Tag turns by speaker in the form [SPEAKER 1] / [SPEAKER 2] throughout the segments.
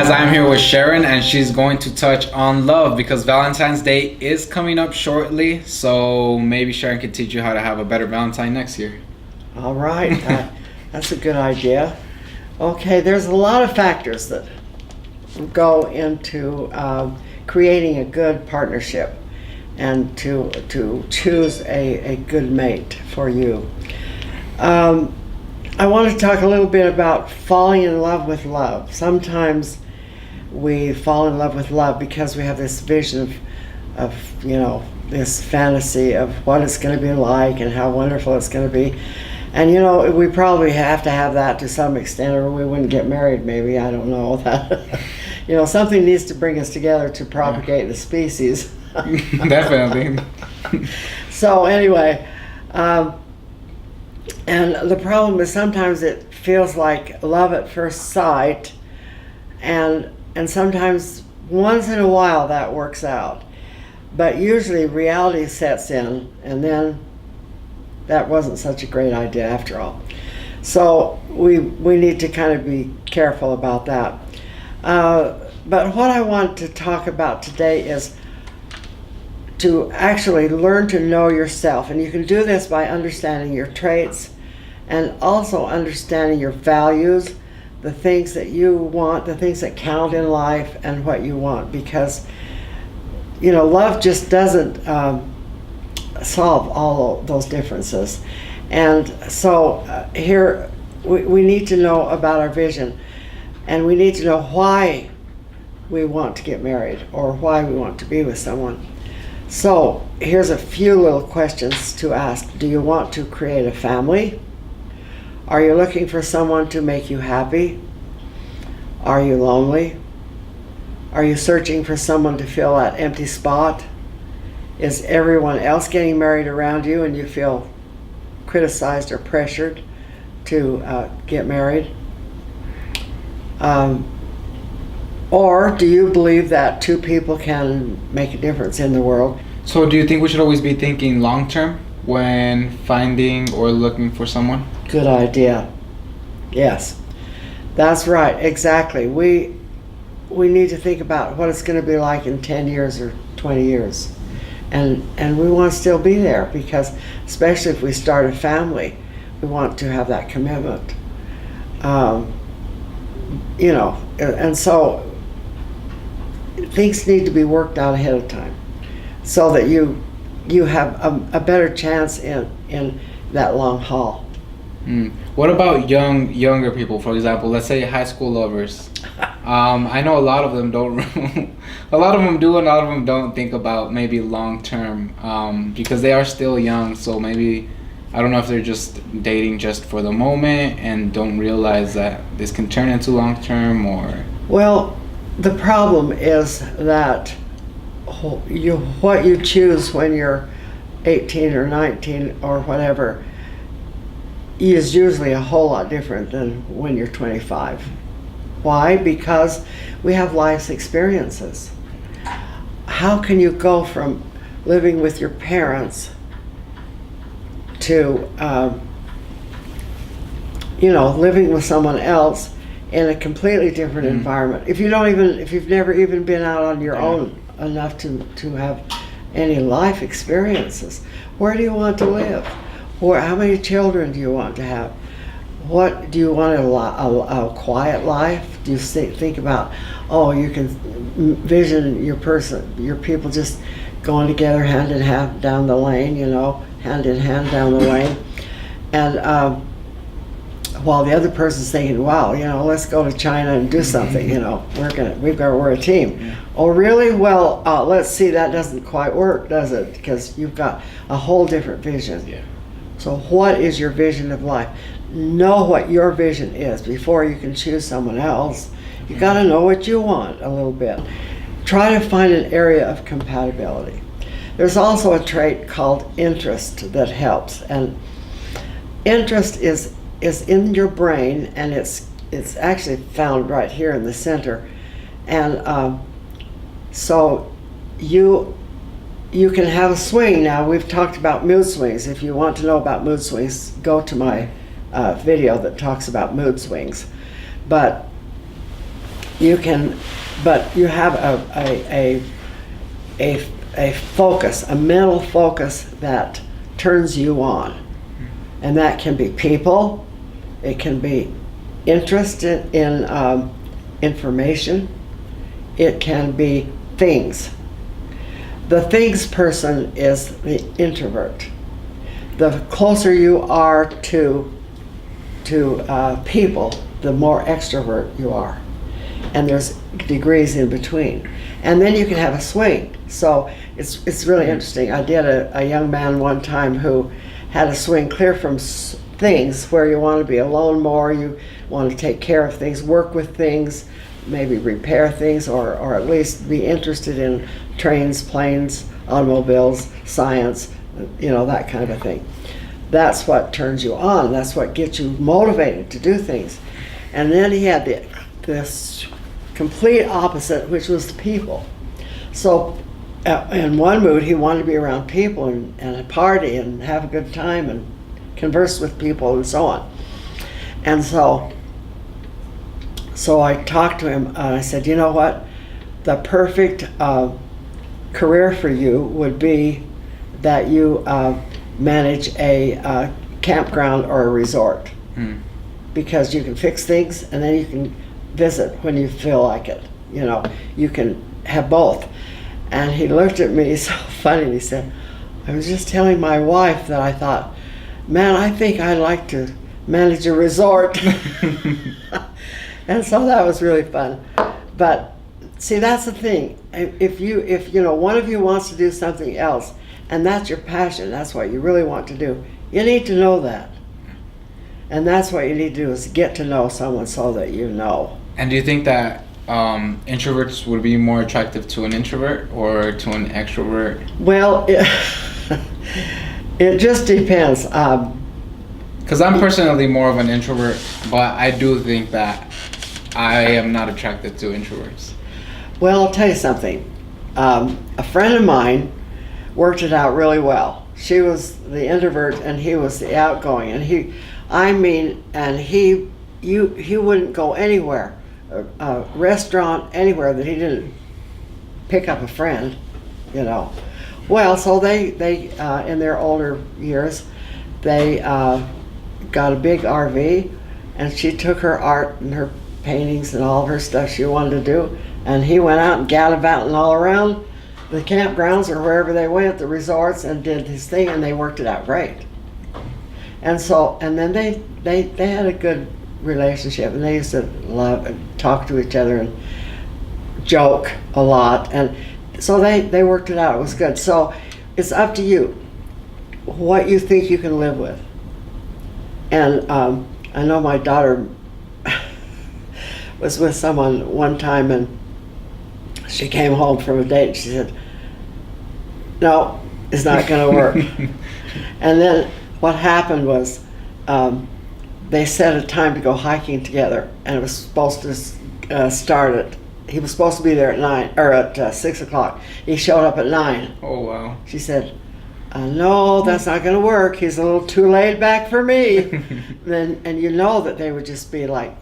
[SPEAKER 1] guys, I'm here with Sharon, and she's going to touch on love because Valentine's Day is coming up shortly. So maybe Sharon can teach you how to have a better Valentine next year.
[SPEAKER 2] All right, that's a good idea. Okay, there's a lot of factors that go into creating a good partnership and to choose a good mate for you. I want to talk a little bit about falling in love with love. Sometimes we fall in love with love because we have this vision of this fantasy of what it's going to be like and how wonderful it's going to be. And we probably have to have that to some extent, or we wouldn't get married maybe. I don't know. That something needs to bring us together to propagate the species.
[SPEAKER 1] Definitely.
[SPEAKER 2] So anyway, and the problem is sometimes it feels like love at first sight, and sometimes once in a while that works out, but usually reality sets in, and then that wasn't such a great idea after all. So we need to kind of be careful about that. But what I want to talk about today is to actually learn to know yourself. And you can do this by understanding your traits and also understanding your values, the things that you want, the things that count in life, and what you want. Because, love just doesn't solve all of those differences. And so here we need to know about our vision, and we need to know why we want to get married or why we want to be with someone. So here's a few little questions to ask. Do you want to create a family? Are you looking for someone to make you happy? Are you lonely? Are you searching for someone to fill that empty spot? Is everyone else getting married around you and you feel criticized or pressured to get married? Or do you believe that two people can make a difference in the world?
[SPEAKER 1] So do you think we should always be thinking long term when finding or looking for someone?
[SPEAKER 2] Good idea. Yes, that's right, exactly. We need to think about what it's going to be like in 10 years or 20 years. And we want to still be there, because especially if we start a family, we want to have that commitment. And so things need to be worked out ahead of time so that you have a better chance in that long haul.
[SPEAKER 1] What about younger people, for example, let's say high school lovers? I know a lot of them don't. A lot of them do, and a lot of them don't think about maybe long term because they are still young. So maybe, I don't know if they're just dating just for the moment and don't realize that this can turn into long term, or.
[SPEAKER 2] Well, the problem is that what you choose when you're 18 or 19 or whatever is usually a whole lot different than when you're 25. Why? Because we have life's experiences. How can you go from living with your parents to living with someone else in a completely different environment? If you've never even been out on your own enough to have any life experiences, where do you want to live? How many children do you want to have? What do you want? A quiet life? Do you think about, you can vision your people just going together hand in hand down the lane, hand in hand down the lane, and while the other person's thinking, wow, let's go to China and do something, we're a team. Yeah. Oh, really? Well, let's see, that doesn't quite work, does it? Because you've got a whole different vision.
[SPEAKER 1] Yeah.
[SPEAKER 2] So what is your vision of life? Know what your vision is before you can choose someone else. You got to know what you want a little bit. Try to find an area of compatibility. There's also a trait called interest that helps, and interest is in your brain, and it's actually found right here in the center, and so you can have a swing. Now, we've talked about mood swings. If you want to know about mood swings, go to my video that talks about mood swings. But you can, but you have a focus, a mental focus that turns you on. And that can be people, it can be interest in information, it can be things. The things person is the introvert. The closer you are to people, the more extrovert you are. And there's degrees in between. And then you can have a swing. So it's really interesting. I did a young man one time who had a swing clear from things where you want to be alone more, you want to take care of things, work with things, maybe repair things, or at least be interested in trains, planes, automobiles, science, that kind of a thing. That's what turns you on. That's what gets you motivated to do things. And then he had this complete opposite, which was the people. So in one mood, he wanted to be around people and party and have a good time and converse with people and so on. And so I talked to him and I said, you know what? The perfect career for you would be that you manage a campground or a resort. Because you can fix things and then you can visit when you feel like it. You can have both. And he looked at me so funny and he said, I was just telling my wife that I thought, man, I think I'd like to manage a resort. And so that was really fun. But see, that's the thing. If one of you wants to do something else and that's your passion, that's what you really want to do, you need to know that. And that's what you need to do, is get to know someone so that you know.
[SPEAKER 1] And do you think that introverts would be more attractive to an introvert or to an extrovert?
[SPEAKER 2] Well, it just depends.
[SPEAKER 1] Because I'm personally more of an introvert, but I do think that I am not attracted to introverts.
[SPEAKER 2] Well, I'll tell you something. A friend of mine worked it out really well. She was the introvert and he was the outgoing, and he wouldn't go anywhere, a restaurant, anywhere that he didn't pick up a friend, Well, so they in their older years, they got a big RV, and she took her art and her paintings and all of her stuff she wanted to do, and he went out and gallivanting all around the campgrounds or wherever they went, the resorts, and did his thing, and they worked it out great. And then they had a good relationship, and they used to talk to each other and joke a lot, and so they worked it out. It was good. So it's up to you what you think you can live with. And I know my daughter was with someone one time, and she came home from a date and she said, no, it's not going to work. And then what happened was they set a time to go hiking together, and it was supposed to start he was supposed to be there at 9 or at 6 o'clock. He showed up at 9.
[SPEAKER 1] Oh, wow.
[SPEAKER 2] She said, no, that's not going to work. He's a little too laid back for me. And that they would just be like,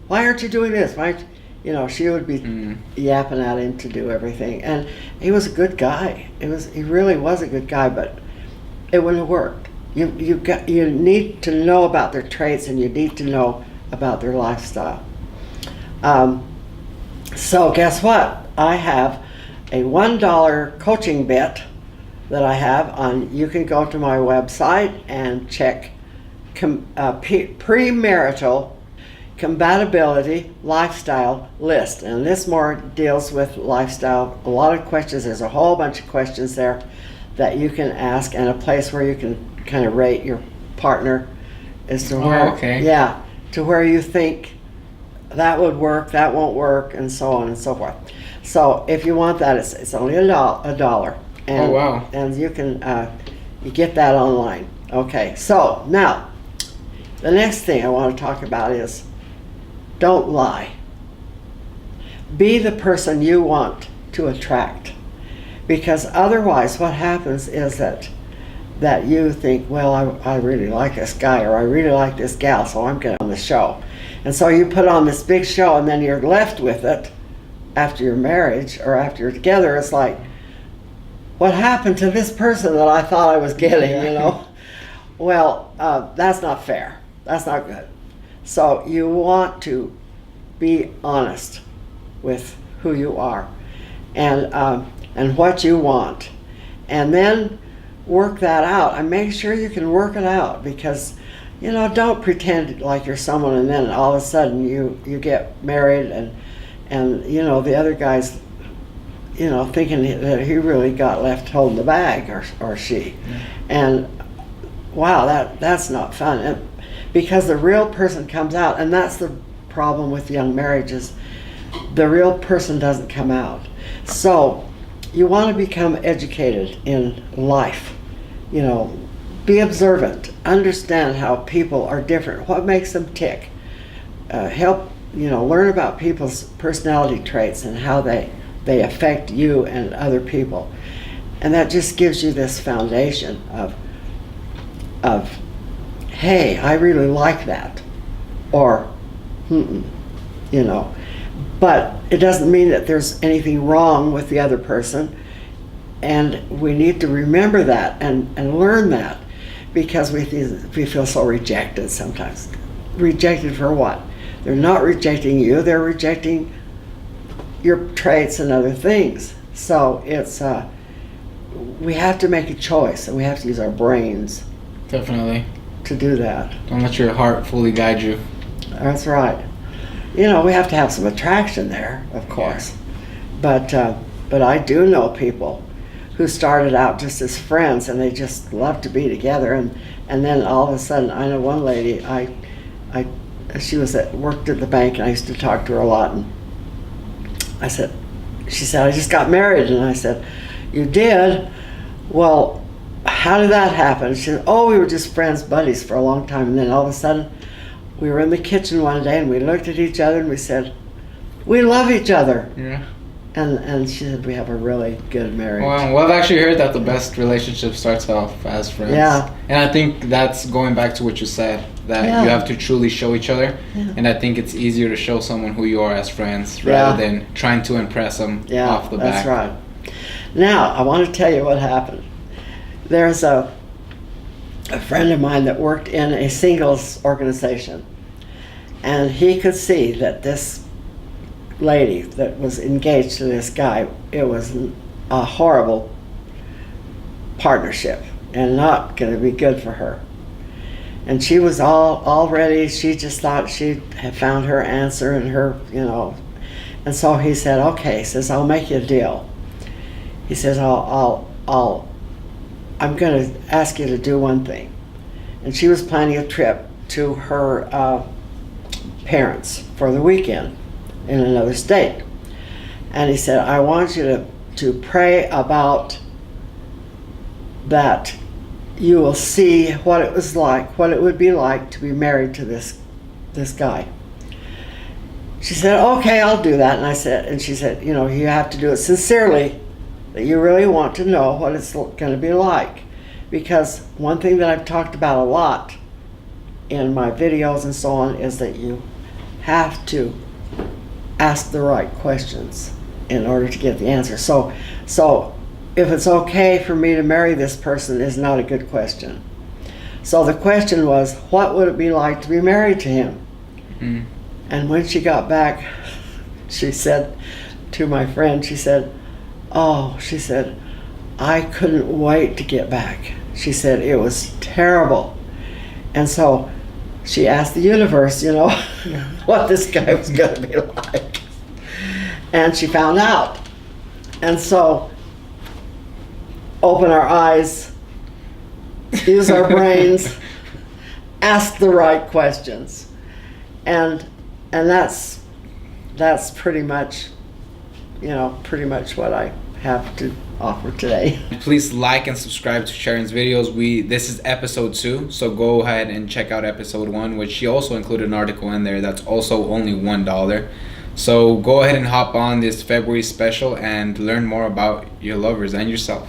[SPEAKER 2] why aren't you doing this? She would be yapping at him to do everything. And he was a good guy. He really was a good guy, but it wouldn't have worked. You need to know about their traits, and you need to know about their lifestyle. So guess what? I have a $1 coaching bit that I have on. You can go to my website and check premarital compatibility lifestyle list, and this more deals with lifestyle. A lot of questions. There's a whole bunch of questions there that you can ask, and a place where you can kind of rate your partner as to to where you think that would work, that won't work, and so on and so forth. So if you want that, it's only $1. And,
[SPEAKER 1] oh, wow.
[SPEAKER 2] And you can you get that online. Okay, so now the next thing I want to talk about is don't lie. Be the person you want to attract, because otherwise what happens is that you think, well, I really like this guy or I really like this gal, so I'm going on the show. And so you put on this big show, and then you're left with it after your marriage or after you're together. It's like, what happened to this person that I thought I was getting, you know? Well, that's not fair. That's not good. So you want to be honest with who you are and what you want. And then work that out and make sure you can work it out, because you know, don't pretend like you're someone and then all of a sudden you get married and you know, the other guy's, you know, thinking that he really got left holding the bag, or she. And wow, that's not fun. And because the real person comes out, and that's the problem with young marriages. The real person doesn't come out. So you want to become educated in life. You know, be observant, understand how people are different, what makes them tick. Help, you know, learn about people's personality traits and how they affect you and other people. And that just gives you this foundation of hey, I really like that, or you know. But it doesn't mean that there's anything wrong with the other person, and we need to remember that and learn that, because we feel so rejected sometimes. Rejected for what? They're not rejecting you, they're rejecting your traits and other things. So it's we have to make a choice, and we have to use our brains. Definitely. To do that.
[SPEAKER 1] Don't let your heart fully guide you.
[SPEAKER 2] That's right. You know, we have to have some attraction there, of course. Yeah. But I do know people who started out just as friends, and they just loved to be together, and then all of a sudden, I know one lady, she worked at the bank, and I used to talk to her a lot, and she said, I just got married, and I said, you did? Well, how did that happen? She said, oh, we were just friends, buddies for a long time, and then all of a sudden, we were in the kitchen one day, and we looked at each other, and we said, we love each other.
[SPEAKER 1] Yeah.
[SPEAKER 2] And she said, we have a really good marriage.
[SPEAKER 1] Well, I've actually heard that the best relationship starts off as friends.
[SPEAKER 2] Yeah.
[SPEAKER 1] And I think that's going back to what you said, that you have to truly show each other. Yeah. And I think it's easier to show someone who you are as friends rather than trying to impress them off the bat.
[SPEAKER 2] That's right. Now, I want to tell you what happened. There's a friend of mine that worked in a singles organization, and he could see that this lady that was engaged to this guy, it was a horrible partnership and not going to be good for her. And she was all ready. She just thought she had found her answer and her, you know. And so he said, okay, he says, I'll make you a deal. He says, I'm going to ask you to do one thing. And she was planning a trip to her parents for the weekend in another state. And he said, I want you to pray about that you will see what it was like, what it would be like to be married to this guy. She said, okay, I'll do that. And she said, you know, you have to do it sincerely, that you really want to know what it's going to be like. Because one thing that I've talked about a lot in my videos and so on is that you have to ask the right questions in order to get the answer. So if it's okay for me to marry this person is not a good question. So the question was, what would it be like to be married to him? Mm. And when she got back, she said to my friend, she said, I couldn't wait to get back. She said it was terrible. And so she asked the universe, you know, what this guy was going to be like. And she found out. And so, open our eyes, use our brains, ask the right questions. And that's pretty much, you know, what I have to offer today.
[SPEAKER 1] Please like and subscribe to Sharon's videos. This is episode 2, so go ahead and check out episode 1, which she also included an article in there that's also only $1. So go ahead and hop on this February special and learn more about your lovers and yourself.